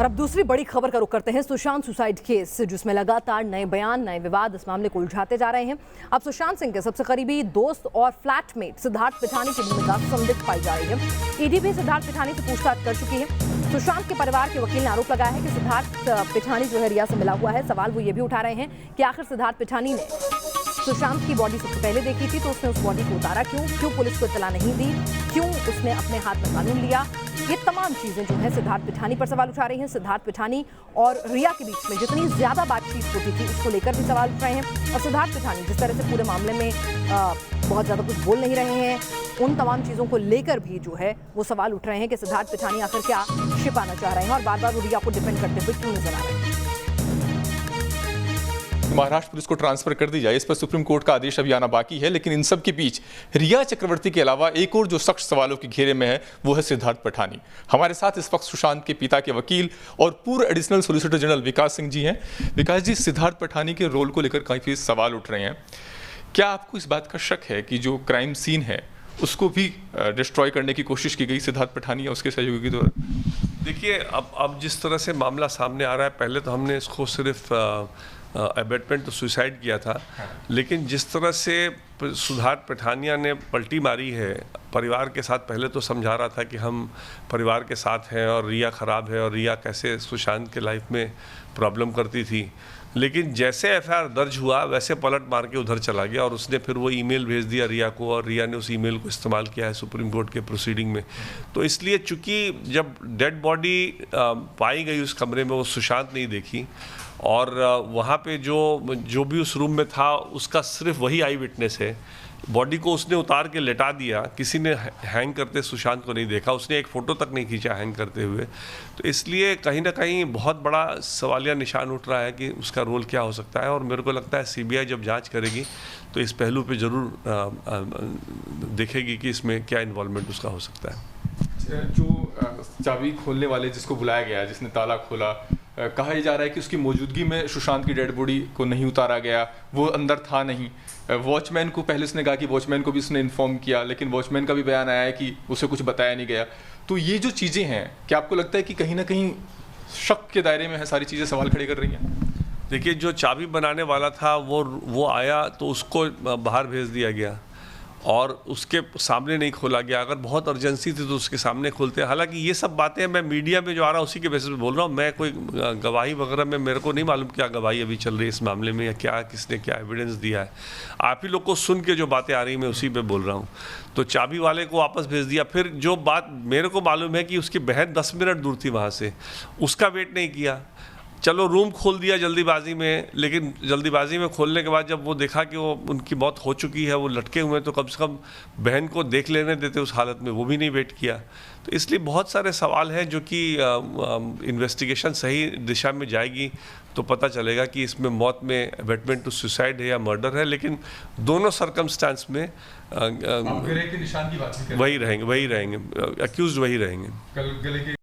और अब दूसरी बड़ी खबर का रुख करते हैं सुशांत सुसाइड केस, जिसमें लगातार नए बयान, नए विवाद इस मामले को उलझाते जा रहे हैं। अब सुशांत सिंह के सबसे करीबी दोस्त और फ्लैटमेट सिद्धार्थ पिठानी की भूमिका संदिग्ध पाई जा रही है। ईडी भी सिद्धार्थ पिठानी से पूछताछ कर चुकी है। सुशांत के परिवार के वकील ने आरोप लगाया है कि सिद्धार्थ पिठानी जो है रिया से मिला हुआ है। सवाल वो ये भी उठा रहे हैं कि आखिर सिद्धार्थ पिठानी ने सुशांत की बॉडी सबसे पहले देखी थी तो उसने उस बॉडी को उतारा क्यों पुलिस को इत्तला नहीं दी, क्यों उसने अपने हाथ में कानून लिया। ये तमाम चीजें जो हैं सिद्धार्थ पिठानी पर सवाल उठा रही हैं। सिद्धार्थ पिठानी और रिया के बीच में जितनी ज्यादा बातचीत होती थी उसको लेकर भी सवाल उठ रहे हैं। और सिद्धार्थ पिठानी जिस तरह से पूरे मामले में बहुत ज्यादा कुछ बोल नहीं रहे हैं, उन तमाम चीजों को लेकर भी जो है वो सवाल उठ रहे हैं कि सिद्धार्थ पिठानी आखिर क्या छिपाना चाह रहे हैं और बार बार वो रिया को डिफेंड करते हुए क्यों नजर आ रहे हैं। महाराष्ट्र पुलिस को ट्रांसफर कर दी जाए, इस पर सुप्रीम कोर्ट का आदेश अभी आना बाकी है। लेकिन इन सब के बीच रिया चक्रवर्ती के अलावा एक और जो सख्त सवालों के घेरे में है वो है सिद्धार्थ पिठानी। हमारे साथ इस वक्त सुशांत के पिता के वकील और पूर्व एडिशनल सॉलिसिटर जनरल विकास सिंह जी हैं। विकास जी, सिद्धार्थ पिठानी के रोल को लेकर काफी सवाल उठ रहे हैं। क्या आपको इस बात का शक है कि जो क्राइम सीन है उसको भी डिस्ट्रॉय करने की कोशिश की गई सिद्धार्थ पिठानी या उसके सहयोगी के द्वारा? देखिए, अब जिस तरह से मामला सामने आ रहा है, पहले तो हमने इसको सिर्फ अबेटमेंट तो सुसाइड किया था, लेकिन जिस तरह से सिद्धार्थ पिठानिया ने पलटी मारी है परिवार के साथ, पहले तो समझा रहा था कि हम परिवार के साथ हैं और रिया ख़राब है और रिया कैसे सुशांत के लाइफ में प्रॉब्लम करती थी, लेकिन जैसे एफआईआर दर्ज हुआ वैसे पलट मार के उधर चला गया और उसने फिर वो ईमेल भेज दिया रिया को और रिया ने उस ईमेल को इस्तेमाल किया है सुप्रीम कोर्ट के प्रोसीडिंग में। तो इसलिए चूंकि जब डेड बॉडी पाई गई उस कमरे में, वो सुशांत नहीं देखी और वहाँ पे जो भी उस रूम में था उसका सिर्फ वही आई विटनेस है। बॉडी को उसने उतार के लेटा दिया, किसी ने हैंग करते सुशांत को नहीं देखा, उसने एक फ़ोटो तक नहीं खींचा हैंग करते हुए। तो इसलिए कहीं ना कहीं बहुत बड़ा सवालिया निशान उठ रहा है कि उसका रोल क्या हो सकता है। और मेरे को लगता है सीबीआई जब जांच करेगी तो इस पहलू पे ज़रूर देखेगी कि इसमें क्या इन्वॉल्वमेंट उसका हो सकता है। जो चाबी खोलने वाले जिसको बुलाया गया, जिसने ताला खोला, कहा जा रहा है कि उसकी मौजूदगी में सुशांत की डेड बॉडी को नहीं उतारा गया, वो अंदर था नहीं। वॉचमैन को पहले उसने कहा कि वॉचमैन को भी उसने इन्फॉर्म किया, लेकिन वॉचमैन का भी बयान आया है कि उसे कुछ बताया नहीं गया। तो ये जो चीज़ें हैं, क्या आपको लगता है कि कहीं ना कहीं शक के दायरे में है सारी चीज़ें, सवाल खड़े कर रही हैं? देखिए, जो चाबी बनाने वाला था वो आया तो उसको बाहर भेज दिया गया और उसके सामने नहीं खोला गया। अगर बहुत अर्जेंसी थी तो उसके सामने खोलते। हालांकि ये सब बातें मैं मीडिया में जो आ रहा है उसी के बेसिस पे बोल रहा हूँ। मैं कोई गवाही वगैरह में मेरे को नहीं मालूम क्या गवाही अभी चल रही है इस मामले में या क्या किसने क्या एविडेंस दिया है। आप ही लोग को सुन के जो बातें आ रही मैं उसी पे बोल रहा हूँ। तो चाबी वाले को वापस भेज दिया। फिर जो बात मेरे को मालूम है कि उसकी बहन 10 मिनट दूर थी वहाँ से, उसका वेट नहीं किया। चलो रूम खोल दिया जल्दीबाजी में, लेकिन जल्दीबाजी में खोलने के बाद जब वो देखा कि वो उनकी मौत हो चुकी है, वो लटके हुए हैं, तो कम से कम बहन को देख लेने देते उस हालत में, वो भी नहीं वेट किया। तो इसलिए बहुत सारे सवाल हैं जो कि इन्वेस्टिगेशन सही दिशा में जाएगी तो पता चलेगा कि इसमें मौत में अबेटमेंट टू सुसाइड है या मर्डर है। लेकिन दोनों सर्कमस्टांस में गले के निशान की बात वही रहेंगे, अक्यूज्ड वही रहेंगे।